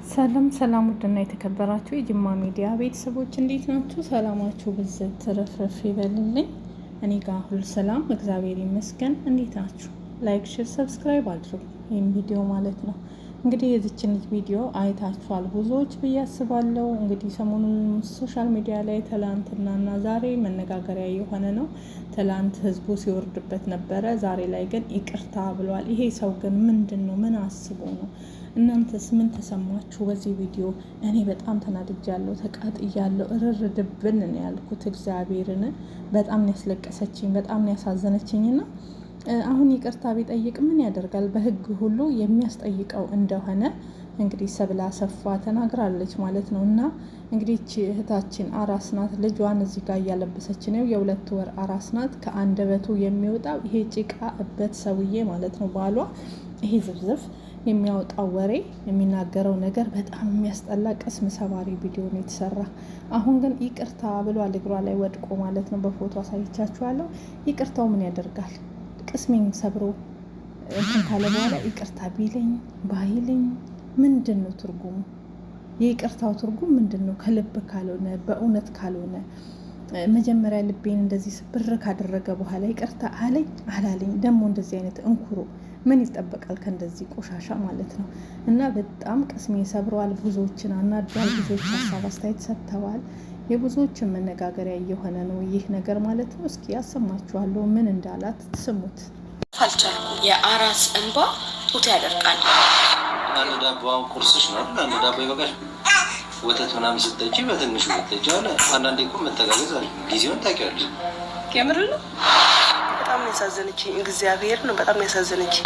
ሰላም ሰላም ውድና የተከበራችሁ የጅማ ሚዲያ ቤተሰቦች እንዴት ናችሁ? ሰላማችሁ ብዝት ትረፍረፍ ይበልልኝ። እኔ ጋር ሁሉ ሰላም እግዚአብሔር ይመስገን። እንዴት ናችሁ? ላይክ፣ ሼር፣ ሰብስክራይብ አድርጉ ይህን ቪዲዮ ማለት ነው። እንግዲህ የዚችን ልጅ ቪዲዮ አይታችኋል ብዙዎች ብዬ አስባለሁ። እንግዲህ ሰሞኑን ሶሻል ሚዲያ ላይ ትላንትናና ዛሬ መነጋገሪያ የሆነ ነው። ትላንት ህዝቡ ሲወርድበት ነበረ፣ ዛሬ ላይ ግን ይቅርታ ብሏል። ይሄ ሰው ግን ምንድን ነው? ምን አስቦ ነው? እናንተስ ምን ተሰማችሁ በዚህ ቪዲዮ? እኔ በጣም ተናድጃለሁ፣ ተቃጥያለሁ፣ እርር ድብን ነው ያልኩት። እግዚአብሔርን በጣም ያስለቀሰችኝ፣ በጣም ያሳዘነችኝና አሁን ይቅርታ ቢጠይቅ ምን ያደርጋል? በህግ ሁሉ የሚያስጠይቀው እንደሆነ እንግዲህ ሰብለ አሰፋ ተናግራለች ማለት ነው። እና እንግዲህ እህታችን አራስ ናት፣ ልጇን እዚህ ጋር እያለበሰች ነው። የ2 ወር አራስ ናት። ከአንደበቱ የሚወጣው ይሄ ጭቃ እበት ሰውዬ ማለት ነው ባሏ። ይሄ ዝብዝብ የሚያወጣው ወሬ የሚናገረው ነገር በጣም የሚያስጠላ ቅስም ሰባሪ ቪዲዮ ነው የተሰራ። አሁን ግን ይቅርታ ብሏል፣ እግሯ ላይ ወድቆ ማለት ነው። በፎቶ አሳይቻችኋለሁ። ይቅርታው ምን ያደርጋል? ቅስሜን ሰብሮ እንትን ካለ በኋላ ይቅርታ ቢለኝ ባይለኝ ምንድን ነው ትርጉሙ? የይቅርታው ትርጉም ምንድን ነው? ከልብ ካልሆነ በእውነት ካልሆነ መጀመሪያ ልቤን እንደዚህ ስብር ካደረገ በኋላ ይቅርታ አለኝ አላለኝ ደግሞ እንደዚህ አይነት እንኩሮ ምን ይጠበቃል ከእንደዚህ ቆሻሻ ማለት ነው። እና በጣም ቅስሜ ሰብረዋል፣ ብዙዎችን አናዷል፣ ብዙዎች ሀሳብ አስተያየት ሰጥተዋል። የብዙዎችን መነጋገሪያ እየሆነ ነው ይህ ነገር ማለት ነው። እስኪ ያሰማችኋለሁ ምን እንዳላት ትስሙት። አልቻልኩም። የአራስ እንባ ጡት ያደርቃል። አንድ ዳቦ ቁርስሽ ነው። አንድ ዳቦ ይበቃል። ወተት ምናምን ስትጠጪ በትንሹ ብትጠጪ አለ። አንዳንዴ እኮ መተጋገዝ አለ። ጊዜውን ታውቂዋለሽ። የምር ነው። በጣም ያሳዘነች እግዚአብሔር ነው። በጣም ያሳዘነች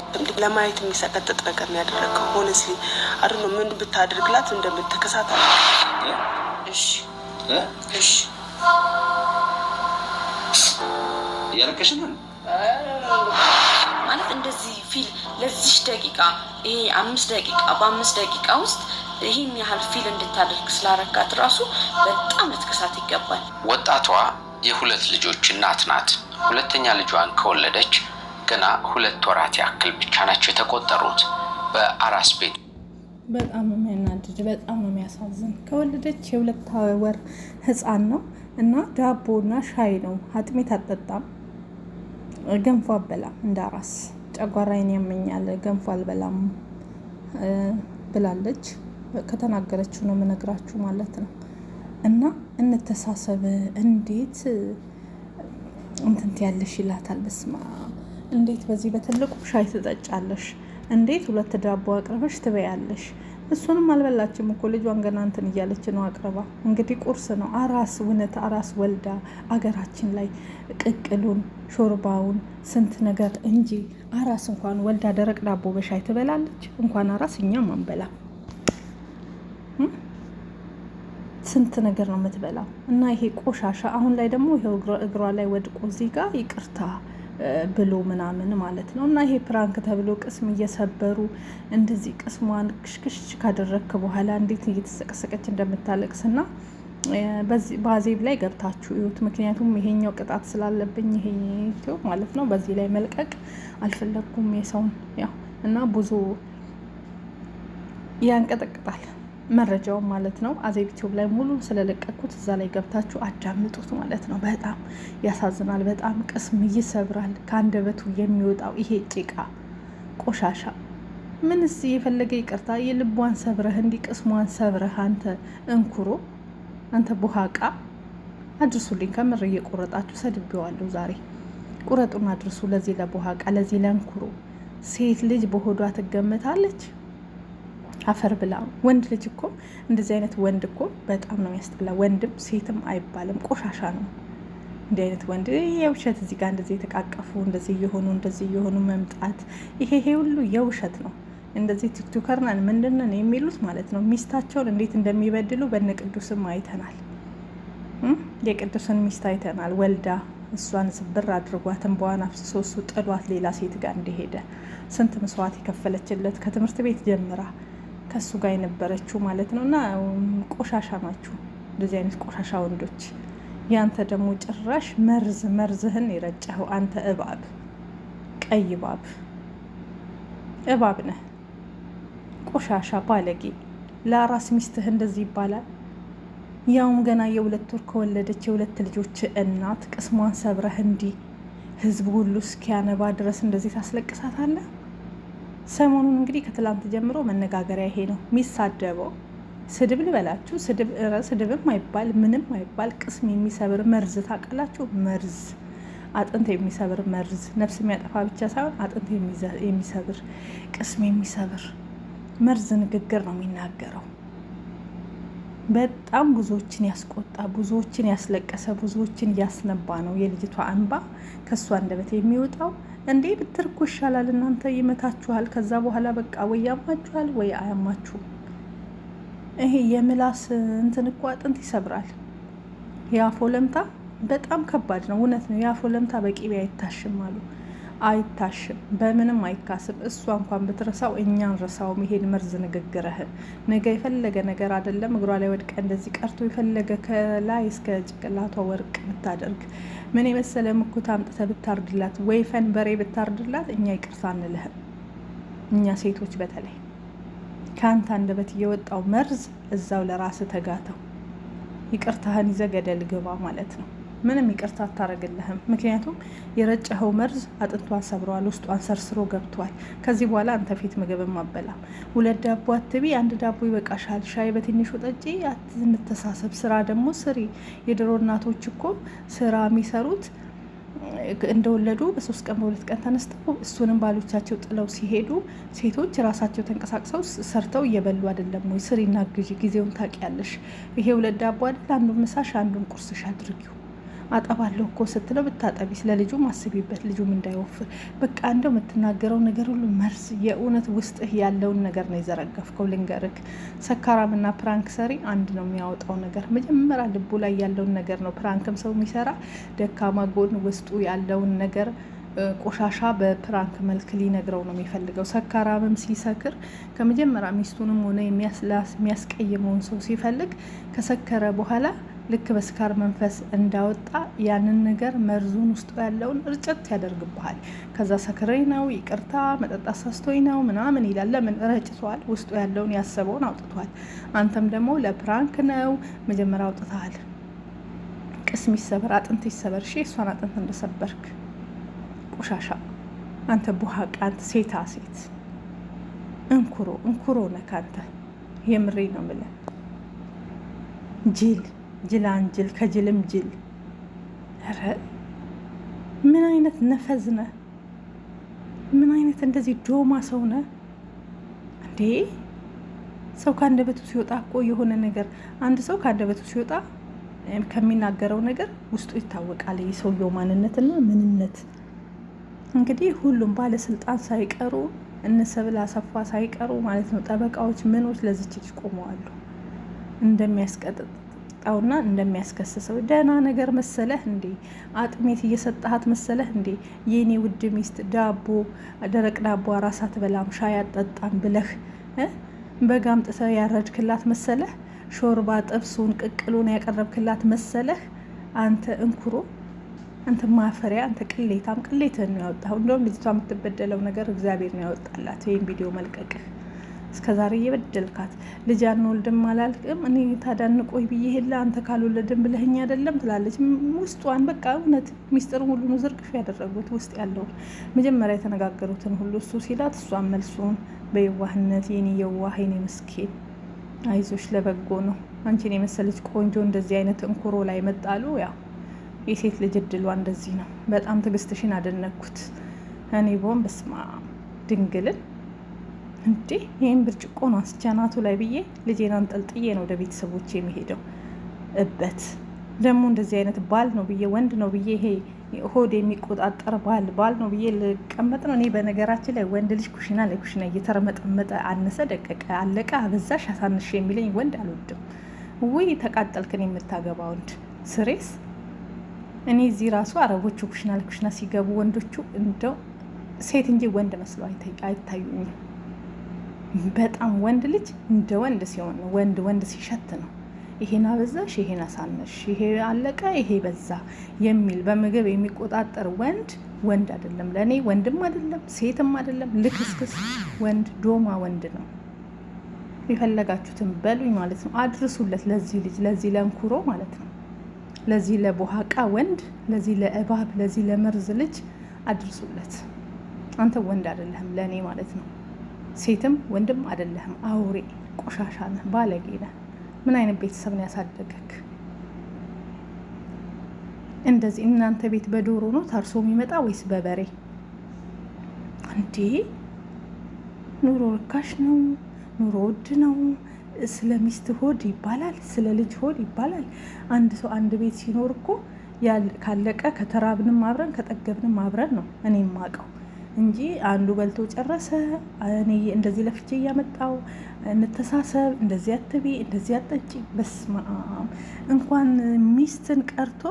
ለማየት የሚሰቀጥጥ ነገር ነው ያደረገው። ሆነስሊ አድኖ ምን ብታደርግላት እንደምትከሳት አለ። እሺ እሺ እያለቀሽ ነው ማለት እንደዚህ ፊል ለዚህ ደቂቃ ይሄ 5 ደቂቃ በ5 ደቂቃ ውስጥ ይህን ያህል ፊል እንድታደርግ ስላረጋት ራሱ በጣም ልትከሳት ይገባል። ወጣቷ የ2 ልጆች እናት ናት። ሁለተኛ ልጇን ከወለደች ገና 2 ወራት ያክል ብቻ ናቸው የተቆጠሩት በአራስ ቤት። በጣም ነው የሚያናድድ፣ በጣም ነው የሚያሳዝን። ከወለደች የ2 ወር ህፃን ነው እና ዳቦና ሻይ ነው። አጥሜት አጠጣም፣ ገንፎ አበላም። እንደ አራስ ጨጓራዬን ያመኛል ገንፎ አልበላም ብላለች። ከተናገረችው ነው የምነግራችሁ ማለት ነው። እና እንተሳሰብ እንዴት እንትን ያለሽ ይላታል። በስማ እንዴት በዚህ በትልቁ ሻይ ትጠጫለሽ? እንዴት 2 ዳቦ አቅርበሽ ትበያለሽ? እሱንም አልበላችም እኮ ልጇን ገና እንትን እያለች ነው አቅርባ። እንግዲህ ቁርስ ነው አራስ እውነት አራስ ወልዳ አገራችን ላይ ቅቅሉን ሾርባውን ስንት ነገር እንጂ አራስ እንኳን ወልዳ ደረቅ ዳቦ በሻይ ትበላለች? እንኳን አራስ እኛም አንበላ። ስንት ነገር ነው የምትበላው። እና ይሄ ቆሻሻ አሁን ላይ ደግሞ ይሄው እግሯ ላይ ወድቆ እዚህ ጋር ይቅርታ ብሎ ምናምን ማለት ነው። እና ይሄ ፕራንክ ተብሎ ቅስም እየሰበሩ እንደዚህ ቅስሟን ክሽክሽ ካደረግክ በኋላ እንዴት እየተሰቀሰቀች እንደምታለቅስና በአዜብ ላይ ገብታችሁ እዩት። ምክንያቱም ይሄኛው ቅጣት ስላለብኝ ይሄ ማለት ነው በዚህ ላይ መልቀቅ አልፈለኩም የሰውን ያው እና ብዙ ያንቀጠቅጣል መረጃው ማለት ነው። አዜብ ዩቲዩብ ላይ ሙሉ ስለለቀኩት እዛ ላይ ገብታችሁ አዳምጡት ማለት ነው። በጣም ያሳዝናል፣ በጣም ቅስም ይሰብራል። ከአንደበቱ የሚወጣው ይሄ ጭቃ ቆሻሻ ምንስ የፈለገ ይቅርታ የልቧን ሰብረህ እንዲህ ቅስሟን ሰብረህ አንተ እንኩሮ፣ አንተ ቡሃቃ አድርሱልኝ። ከምር እየቆረጣችሁ ሰድቤዋለሁ ዛሬ። ቁረጡን አድርሱ ለዚህ ለቡሃቃ፣ ለዚህ ለእንኩሮ። ሴት ልጅ በሆዷ ትገመታለች። አፈር ብላ። ወንድ ልጅ እኮ እንደዚህ አይነት ወንድ እኮ በጣም ነው የሚያስጠላ። ወንድም ሴትም አይባልም፣ ቆሻሻ ነው እንዲህ አይነት ወንድ። የውሸት እዚህ ጋር እንደዚህ የተቃቀፉ እንደዚህ እየሆኑ መምጣት ይሄ ሁሉ የውሸት ነው። እንደዚህ ቲክቶከር ነን ምንድን ነን የሚሉት ማለት ነው። ሚስታቸውን እንዴት እንደሚበድሉ በነ ቅዱስም አይተናል። የቅዱስን ሚስት አይተናል። ወልዳ እሷን ስብር አድርጓት እንባዋን አፍስሶ እሱ ጥሏት ሌላ ሴት ጋር እንደሄደ ስንት መስዋዕት የከፈለችለት ከትምህርት ቤት ጀምራ ከሱ ጋር የነበረችው ማለት ነው። እና ቆሻሻ ናችሁ እንደዚህ አይነት ቆሻሻ ወንዶች። ያንተ ደግሞ ጭራሽ መርዝህን የረጨኸው አንተ እባብ፣ ቀይ እባብ ነህ። ቆሻሻ ባለጌ ለአራስ ሚስትህ እንደዚህ ይባላል? ያውም ገና የ2 ወር ከወለደች የ2 ልጆች እናት ቅስሟን ሰብረህ እንዲህ ህዝብ ሁሉ እስኪያነባ ድረስ እንደዚህ ታስለቅሳታለህ? ሰሞኑን እንግዲህ ከትላንት ጀምሮ መነጋገሪያ ይሄ ነው የሚሳደበው። ስድብ ልበላችሁ፣ ስድብም አይባል ምንም አይባል፣ ቅስም የሚሰብር መርዝ ታውቃላችሁ? መርዝ፣ አጥንት የሚሰብር መርዝ፣ ነፍስ የሚያጠፋ ብቻ ሳይሆን አጥንት የሚሰብር ቅስም የሚሰብር መርዝ ንግግር ነው የሚናገረው። በጣም ብዙዎችን ያስቆጣ፣ ብዙዎችን ያስለቀሰ፣ ብዙዎችን እያስነባ ነው የልጅቷ እንባ ከእሷ አንደበት የሚወጣው። እንዴ ብትርኩ ይሻላል። እናንተ ይመታችኋል። ከዛ በኋላ በቃ ወይ ያማችኋል ወይ አያማችሁም። ይሄ የምላስ እንትን እኮ አጥንት ይሰብራል። የአፎ ለምታ በጣም ከባድ ነው። እውነት ነው። የአፎ ለምታ በቂቤ አይታሽም አሉ። አይታሽም፣ በምንም አይካስም። እሷ እንኳን ብትረሳው እኛን ረሳው። መሄድ መርዝ ንግግርህን ነገ የፈለገ ነገር አይደለም እግሯ ላይ ወድቀ እንደዚህ ቀርቶ የፈለገ ከላይ እስከ ጭቅላቷ ወርቅ ብታደርግ ምን የመሰለ ምኩት አምጥተህ ብታርድላት ወይ ፈንበሬ ብታርድላት እኛ ይቅርታ አንልህም። እኛ ሴቶች በተለይ ከአንተ አንደበት እየወጣው መርዝ እዛው ለራስ ተጋተው ይቅርታህን ይዘህ ገደል ግባ ማለት ነው። ምንም ይቅርታ አታረግልህም። ምክንያቱም የረጨኸው መርዝ አጥንቷን ሰብረዋል፣ ውስጧን ሰርስሮ ገብቷል። ከዚህ በኋላ አንተ ፊት ምግብም አበላም። 2 ዳቦ አትቢ፣ 1 ዳቦ ይበቃሻል። ሻይ በትንሹ ጠጪ፣ እንተሳሰብ። ስራ ደግሞ ስሪ። የድሮ እናቶች እኮ ስራ የሚሰሩት እንደወለዱ በ3 ቀን በ2 ቀን ተነስተው እሱንም ባሎቻቸው ጥለው ሲሄዱ ሴቶች ራሳቸው ተንቀሳቅሰው ሰርተው እየበሉ አይደለም ወይ? ስሪና ግዢ፣ ጊዜውን ታውቂያለሽ። ይሄ 2 ዳቦ አይደል? አንዱን ምሳሽ አንዱን ቁርስሽ አድርጊው። አጠባለሁ እኮ ስትለው ብታጠቢ፣ ስለ ልጁ ማስቢበት፣ ልጁም እንዳይወፍር። በቃ እንደው የምትናገረው ነገር ሁሉ መርዝ። የእውነት ውስጥህ ያለውን ነገር ነው የዘረገፍከው። ልንገርክ፣ ሰካራምና ፕራንክ ሰሪ አንድ ነው የሚያወጣው ነገር። መጀመሪያ ልቡ ላይ ያለውን ነገር ነው ፕራንክም ሰው የሚሰራ። ደካማ ጎን ውስጡ ያለውን ነገር ቆሻሻ በፕራንክ መልክ ሊነግረው ነው የሚፈልገው። ሰካራምም ሲሰክር ከመጀመሪያ ሚስቱንም ሆነ የሚያስቀይመውን ሰው ሲፈልግ ከሰከረ በኋላ ልክ በስካር መንፈስ እንዳወጣ ያንን ነገር መርዙን ውስጡ ያለውን እርጭት ያደርግብሃል። ከዛ ሰክሬ ነው ይቅርታ መጠጣት ሳስቶኝ ነው ምናምን ይላል። ለምን? ረጭቷል። ውስጡ ያለውን ያሰበውን አውጥቷል። አንተም ደግሞ ለፕራንክ ነው መጀመሪያ አውጥተሃል። ቅስም ይሰበር፣ አጥንት ይሰበር። እሺ እሷን አጥንት እንደሰበርክ ቆሻሻ አንተ ቡሃቃ፣ አንተ ሴታ ሴት እንኩሮ ነህ አንተ። የምሬ ነው የምልህ። ጅል ጅላንጅል፣ ከጅልም ጅል። ኧረ ምን አይነት ነፈዝ ነህ? ምን አይነት እንደዚህ ዶማ ሰው ነህ እንዴ? ሰው ከአንደበቱ ሲወጣ እኮ የሆነ ነገር፣ አንድ ሰው ከአንደበቱ ሲወጣ ከሚናገረው ነገር ውስጡ ይታወቃል የሰውየው ማንነትና ምንነት። እንግዲህ ሁሉም ባለስልጣን ሳይቀሩ እነ ሰብል አሰፋ ሳይቀሩ ማለት ነው ጠበቃዎች ምኖች ለዚች ልጅ ቆመዋሉ። እንደሚያስቀጥጣውና እንደሚያስከስሰው ደህና ነገር መሰለህ እንዴ? አጥሜት እየሰጠሃት መሰለህ እንዴ? የኔ ውድ ሚስት ዳቦ፣ ደረቅ ዳቦ አራስ አትበላም ሻይ አጠጣም ብለህ በጋምጥተህ ያረድክላት መሰለህ? ሾርባ ጥብሱን ቅቅሉን ያቀረብክላት መሰለህ? አንተ እንኩሮ፣ አንተ ማፈሪያ፣ አንተ ቅሌታም፣ ቅሌትህን ነው ያወጣው። እንደውም ልጅቷ የምትበደለው ነገር እግዚአብሔር ነው ያወጣላት። ይህን ቪዲዮ መልቀቅህ እስከዛሬ እየበደልካት። ልጅ አንወልድም አላልክም? እኔ ታዳንቆይ ብዬ ሄላ አንተ ካልወለድም ብለህኝ አይደለም ትላለች። ውስጧን በቃ እውነት ሚስጥሩን ሁሉ ነው ዝርግፍ ያደረጉት። ውስጥ ያለውን መጀመሪያ የተነጋገሩትን ሁሉ እሱ ሲላት እሷን መልሱን በየዋህነት የኔ የዋህ የኔ ምስኪን አይዞሽ ለበጎ ነው። አንቺን የመሰለች ቆንጆ እንደዚህ አይነት እንኩሮ ላይ መጣሉ ያው የሴት ልጅ እድሏ እንደዚህ ነው። በጣም ትዕግስትሽን አደነኩት። እኔ ቦን በስማ ድንግልን እንዴ ይህን ብርጭቆ ነው አስቻናቱ ላይ ብዬ ልጄን አንጠልጥዬ ነው ወደ ቤተሰቦች የሚሄደው። እበት ደግሞ እንደዚህ አይነት ባል ነው ብዬ ወንድ ነው ብዬ ይሄ ሆድ የሚቆጣጠር ባል ነው ብዬ ልቀመጥ ነው። እኔ በነገራችን ላይ ወንድ ልጅ ኩሽና ላይ ኩሽና እየተረመጠመጠ አነሰ ደቀቀ አለቀ አበዛሽ አሳንሽ የሚለኝ ወንድ አልወድም። ውይ ተቃጠልክን የምታገባ ወንድ ስሬስ። እኔ እዚህ ራሱ አረቦቹ ኩሽና ለኩሽና ሲገቡ ወንዶቹ እንደው ሴት እንጂ ወንድ መስለው አይታዩኝም። በጣም ወንድ ልጅ እንደ ወንድ ሲሆን ነው። ወንድ ሲሸት ነው። ይሄን አበዛሽ፣ ይሄን አሳነሽ፣ ይሄ አለቀ፣ ይሄ በዛ የሚል በምግብ የሚቆጣጠር ወንድ አይደለም። ለእኔ ወንድም አይደለም ሴትም አይደለም። ልክስክስ ወንድ ዶማ ወንድ ነው። የፈለጋችሁትን በሉኝ ማለት ነው። አድርሱለት ለዚህ ልጅ፣ ለዚህ ለእንኩሮ ማለት ነው። ለዚህ ለቦሃቃ ወንድ፣ ለዚህ ለእባብ፣ ለዚህ ለመርዝ ልጅ አድርሱለት። አንተ ወንድ አይደለህም ለእኔ ማለት ነው። ሴትም ወንድም አይደለህም። አውሬ፣ ቆሻሻ ነህ፣ ባለጌ ነህ። ምን አይነት ቤተሰብ ነው ያሳደገክ? እንደዚህ እናንተ ቤት በዶሮ ነው ታርሶ የሚመጣ ወይስ በበሬ እንዴ? ኑሮ ርካሽ ነው፣ ኑሮ ውድ ነው። ስለ ሚስት ሆድ ይባላል፣ ስለ ልጅ ሆድ ይባላል። አንድ ሰው አንድ ቤት ሲኖር እኮ ካለቀ ከተራብንም አብረን ከጠገብንም አብረን ነው እኔ የማውቀው እንጂ አንዱ በልቶ ጨረሰ፣ እኔ እንደዚህ ለፍቼ እያመጣው እንተሳሰብ፣ እንደዚህ አትቢ፣ እንደዚህ አጠጪ። በስመ አብ እንኳን ሚስትን ቀርቶ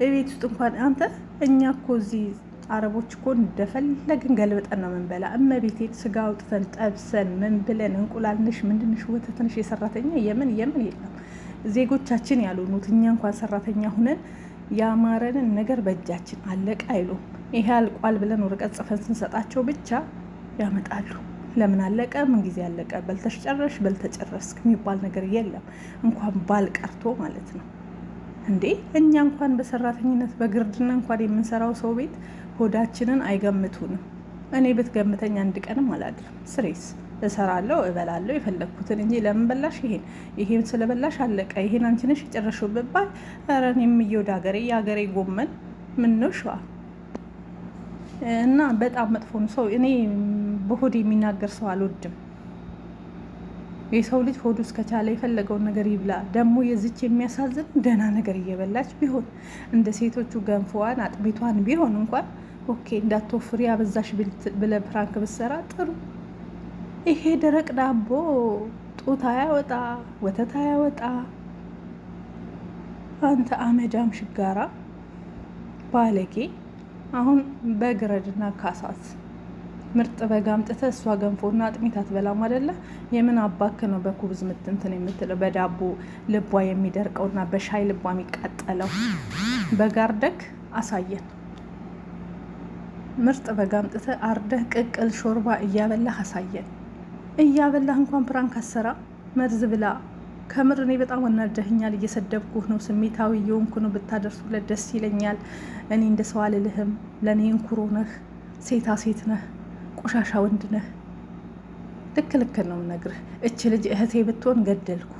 ቤት ውስጥ እንኳን አንተ እኛ እኮ እዚህ አረቦች እኮ እንደፈለግን ገልብጠን ነው ምንበላ። እመቤቴን ስጋ አውጥተን ጠብሰን ምን ብለን እንቁላልንሽ ምንድንሽ ወተትንሽ የሰራተኛ የምን የለም ዜጎቻችን ያልሆኑት እኛ እንኳን ሰራተኛ ሁነን ያማረንን ነገር በእጃችን አለቀ አይሉም። ይሄ አልቋል ብለን ወረቀት ጽፈን ስንሰጣቸው ብቻ ያመጣሉ። ለምን አለቀ? ምን ጊዜ አለቀ? በልተሽ ጨረሽ፣ በልተጨረስክ የሚባል ነገር የለም። እንኳን ባል ቀርቶ ማለት ነው እንዴ። እኛ እንኳን በሰራተኝነት በግርድና እንኳን የምንሰራው ሰው ቤት ሆዳችንን አይገምቱንም። እኔ ብትገምተኝ አንድ ቀንም አላድርም። ስሬስ እሰራለሁ፣ እበላለሁ የፈለግኩትን እንጂ ለምን በላሽ ይሄን ስለበላሽ አለቀ፣ ይሄን አንቺ ነሽ የጨረሽው ብባል ኧረ እኔም እየወደ ሀገሬ የሀገሬ ጎመን ምን ነው ሸዋ እና በጣም መጥፎ ነው ሰው። እኔ በሆድ የሚናገር ሰው አልወድም። የሰው ልጅ ሆዱ እስከቻለ የፈለገውን ነገር ይብላ። ደግሞ የዚች የሚያሳዝን ደህና ነገር እየበላች ቢሆን እንደ ሴቶቹ ገንፎዋን አጥሚቷን ቢሆን እንኳን ኦኬ፣ እንዳትወፍሪ አበዛሽ ብለህ ፕራንክ ብትሰራ ጥሩ። ይሄ ደረቅ ዳቦ ጡት አያወጣ ወተት አያወጣ። አንተ አመዳም ሽጋራ ባለጌ። አሁን በግረድና ካሳት ምርጥ በግ አምጥተህ እሷ ገንፎና አጥሚት አትበላም አይደለ? የምን አባክ ነው በኩብዝ ምትንትን የምትለው? በዳቦ ልቧ የሚደርቀውና በሻይ ልቧ የሚቃጠለው በግ አርደህ አሳየን። ምርጥ በግ አምጥተህ አርደህ ቅቅል ሾርባ እያበላህ አሳየን። እያበላህ እንኳን ፕራንክ አሰራ መርዝ ብላ። ከምር እኔ በጣም ወናደህኛል። እየሰደብኩህ ነው፣ ስሜታዊ እየሆንኩ ነው። ብታደርሱለት ደስ ይለኛል። እኔ እንደ ሰው አልልህም። ለእኔ እንኩሮ ነህ፣ ሴታ ሴት ነህ፣ ቆሻሻ ወንድ ነህ። ልክ ነው የምነግርህ። እች ልጅ እህቴ ብትሆን ገደልኩ፣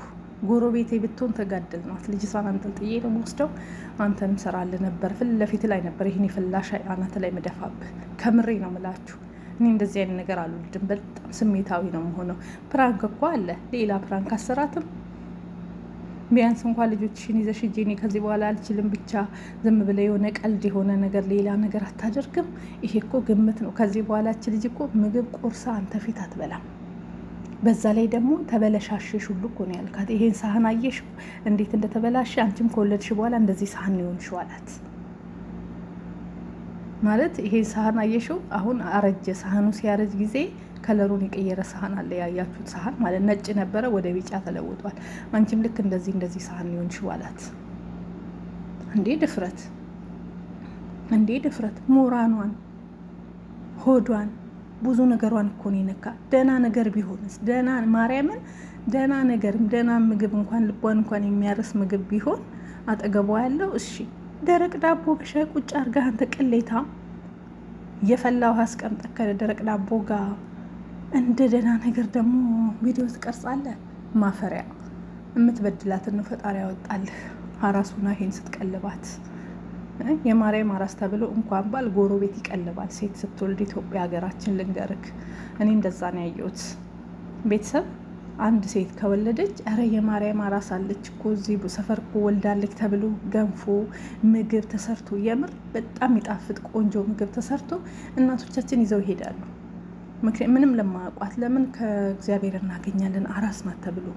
ጎረቤቴ ብትሆን ተጋደልናት። ልጅቷን አንጠልጥዬ ነው የምወስደው። አንተንም ሰራልህ ነበር፣ ፊት ለፊት ላይ ነበር ይህን የፍላሻ አናት ላይ መደፋብህ። ከምሬ ነው የምላችሁ። እኔ እንደዚህ አይነት ነገር አልወልድም። በጣም ስሜታዊ ነው የምሆነው። ፕራንክ እኮ አለ፣ ሌላ ፕራንክ አሰራትም። ቢያንስ እንኳን ልጆችሽን ይዘሽ ሂጂ፣ እኔ ከዚህ በኋላ አልችልም፣ ብቻ ዝም ብለ የሆነ ቀልድ የሆነ ነገር ሌላ ነገር አታደርግም። ይሄ እኮ ግምት ነው። ከዚህ በኋላ እች ልጅ እኮ ምግብ ቆርሳ አንተ ፊት አትበላም። በዛ ላይ ደግሞ ተበለሻሸሽ ሁሉ እኮ ነው ያልካት። ይሄን ሳህን አየሽው እንዴት እንደተበላሸ? አንቺም ከወለድሽ በኋላ እንደዚህ ሳህን ሊሆንሽው አላት ማለት። ይሄን ሳህን አየሽው? አሁን አረጀ። ሳህኑ ሲያረጅ ጊዜ ከለሩን የቀየረ ሳህን አለ፣ ያያችሁት ሳህን ማለት ነጭ ነበረ ወደ ቢጫ ተለውጧል። አንቺም ልክ እንደዚህ ሳህን ሊሆንሽው አላት። እንዴ ድፍረት! እንዴ ድፍረት! ሞራኗን፣ ሆዷን፣ ብዙ ነገሯን እኮ ነው የነካ። ደህና ነገር ቢሆንስ? ደህና ማርያምን፣ ደህና ነገርም ደህና ምግብ እንኳን ልቧን እንኳን የሚያርስ ምግብ ቢሆን አጠገቧ ያለው እሺ። ደረቅ ዳቦ በሻይ ቁጭ አድርጋ አንተ ቅሌታ የፈላ ውሃ አስቀምጠህ ከደረቅ ዳቦ ጋር እንደ ደህና ነገር ደግሞ ቪዲዮ ትቀርጻለህ። ማፈሪያ! የምትበድላትን ነው ፈጣሪ ያወጣልህ። አራሱና ይሄን ስትቀልባት የማርያም አራስ ተብሎ እንኳን ባል ጎረቤት ይቀልባል። ሴት ስትወልድ ኢትዮጵያ ሀገራችን ልንገርክ፣ እኔ እንደዛ ነው ያየሁት። ቤተሰብ አንድ ሴት ከወለደች ኧረ የማርያም አራስ አለች እኮ እዚህ ሰፈር እኮ ወልዳለች ተብሎ ገንፎ ምግብ ተሰርቶ፣ የምር በጣም የሚጣፍጥ ቆንጆ ምግብ ተሰርቶ እናቶቻችን ይዘው ይሄዳሉ። ምንም ለማያውቋት ለምን ከእግዚአብሔር እናገኛለን አራስ ናት ተብሎ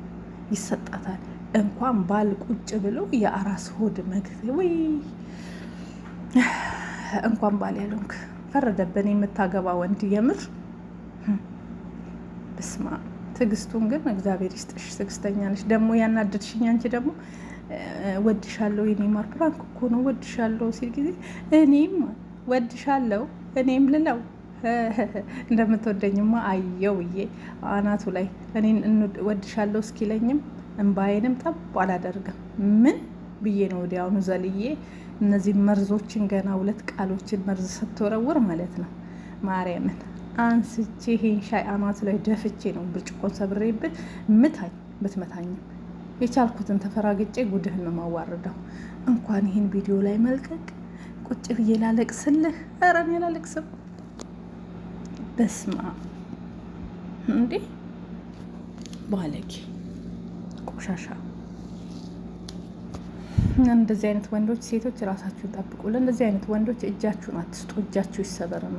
ይሰጣታል። እንኳን ባል ቁጭ ብሎ የአራስ ሆድ መግብ ወይ እንኳን ባል ያለንክ ፈረደብን የምታገባ ወንድ። የምር ብስማ ትዕግስቱን ግን እግዚአብሔር ይስጥሽ። ትዕግስተኛ ነሽ። ደግሞ ያናደድሽኝ አንቺ ደግሞ ወድሻለሁ የኔ ማር ፕራንክ እኮ ነው ወድሻለሁ ሲል ጊዜ እኔም ወድሻለሁ እኔም ልለው እንደምትወደኝማ አየው ብዬ አናቱ ላይ እኔን እንወድሻለሁ እስኪለኝም እንባዬንም ጠብ አላደርግም። ምን ብዬ ነው ወዲያውኑ ዘልዬ እነዚህ መርዞችን ገና 2 ቃሎችን መርዝ ስትወረውር ማለት ነው ማርያምን አንስቼ ይሄን ሻይ አናቱ ላይ ደፍቼ ነው ብርጭቆን ሰብሬብን ምታኝ ብትመታኝም የቻልኩትን ተፈራግጬ ጉድህን ነው ማዋርደው። እንኳን ይህን ቪዲዮ ላይ መልቀቅ ቁጭ ብዬ ላለቅስልህ። ኧረ እኔ ላለቅስም። በስማ እንዴ ባለጌ ቆሻሻ። እንደዚህ አይነት ወንዶች ሴቶች ራሳችሁን ጠብቁ። ለእንደዚህ አይነት ወንዶች እጃችሁን አትስጡ። እጃችሁ ይሰበርና